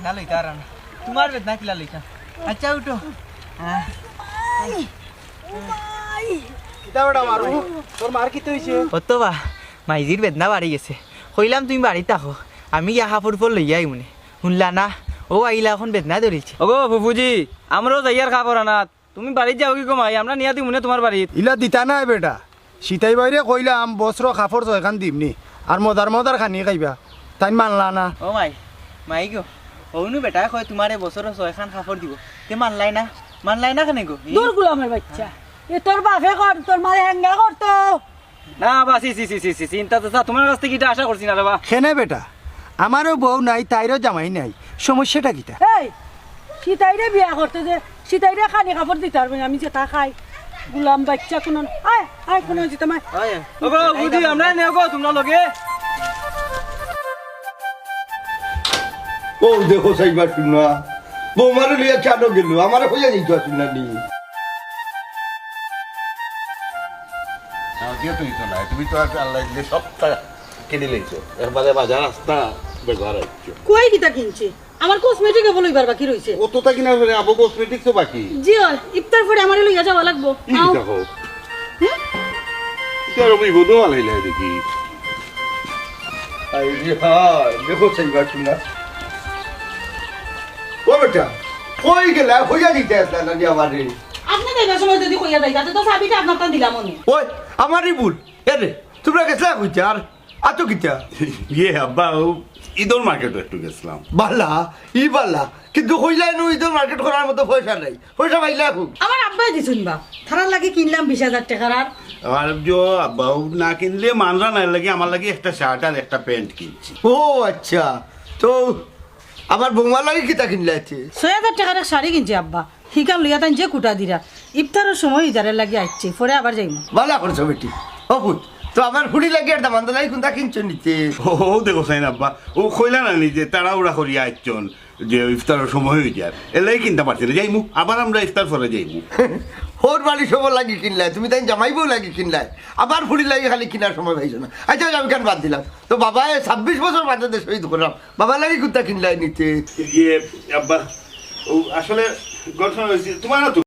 বেদনা লইতা আর না তোমার বেদনা কিলা লইতা আচ্ছা উঠো তোর মার কি হইছে অতো বা মাইজির বেদনা বাড়ি গেছে কইলাম তুমি বাড়িতে থাকো আমি ইয়া কাপড় পর লইয়া মনে শুনলা না ও আইলা এখন বেদনা ধরেছে ওগো ফুফুজি আমরাও যাইয়ার খাবার আনাত তুমি বাড়িতে যাও কি কমাই আমরা নিয়া দিমুনে তোমার বাড়িত ইলা দিতা নাই বেটা সিতাই বাইরে কইলাম বস্ত্র কাপড় ছয়খান দিমনি আর মদার খানি খাইবা তাই মানলা না ও মাই গো ওনু বেটা কয় তোমার বছর 6 খান কাপড় দিব তে মানলাই না কেন গো দূর গুলামের বাচ্চা এ তোর বাপে কর তোর মারে হেঙ্গা করতো না বা সি চিন্তা তো তোমার কাছ থেকে এটা আশা করছি না রে বা খেনে বেটা আমারও বউ নাই তাইরও জামাই নাই সমস্যাটা কিটা এই সীতাইরে বিয়া করতে যে সীতাইরে খানি কাপড় দিতে পারবে আমি যেটা খাই গুলাম বাচ্চা কোন আয় কোন যেতে মাই ওগো বুঝি আমরা নেও গো তোমরা লগে ও দেখো সাইবার শুনা বৌমারে লিয়া চানো গেল আমার হইয়া যাইতো শুনা নি তুমি তো আল্লাহ দিলে সবটা কিনে লইছো এরপরে বাজার রাস্তা ব্যবহার হচ্ছে কই কিটা কিনছি আমার কসমেটিক বলইবার বাকি রইছে কতটা কিনা আবো কসমেটিক্সও বাকি জি হয় ইফতার পরে আমারে লইয়া যাওয়া লাগবো কি দেখো তোর আমি বদো আলাইলা দেখি আই রে হ্যাঁ দেখো সাইবার শুনা ও বেটা কই গেলা হইয়া দিতে আসলা না নি আমারে আপনি দেখার সময় যদি কইয়া দেই তাতে তো চাবিটা আপনার তা দিলাম মনে ওই আমারই ভুল এরে তোমরা গেছলা কইতে আর আতো কিটা ইয়ে আব্বা ঈদর মার্কেটে একটু গেছিলাম বালা বালা কিন্তু হইলাই নো ঈদের মার্কেট করার মতো পয়সা নাই পয়সা পাইলা খুব আমার আব্বাই দিছুন বা থানার লাগে কিনলাম 20,000 টাকার আর আর আব্বা না কিনলে মানরা নাই লাগে আমার লাগে একটা শার্ট আর একটা প্যান্ট কিনছি ও আচ্ছা তো আমার বৌমা লাগে কিতা কিনলে আছে 6,000 টাকার এক শাড়ি কিনছি আব্বা হিকাম লইয়া তাই যে কুটা দিরা ইফতারের সময় ইজারের লাগে আইছে পরে আবার যাইমু বালা করছো বেটি ও পুত তো আমার হুড়ি লাগে একটা মান্দালাই কোনটা কিনছো নিতে ও দেখো সাইন আব্বা ও কইলা না নি যে তাড়াহুড়া করিয়া আইছন যে ইফতারের সময় হয়ে যায় এলাই কিনতে পারছি না যাইমু আবার আমরা ইফতার পরে যাইমু হোর বাড়ি সব লাগি কিনলাই তুমি তাই জামাইবও লাগি কিনলাই আবার হুড়ি লাগে খালি কিনার সময় পাইছো না আচ্ছা আমি কেন বাদ দিলাম তো বাবা 26 বছর বাচ্চাদের শহীদ করলাম বাবা লাগে কোনটা কিনলাই নিতে ইয়ে আব্বা ও আসলে গঠন হয়েছে তোমার না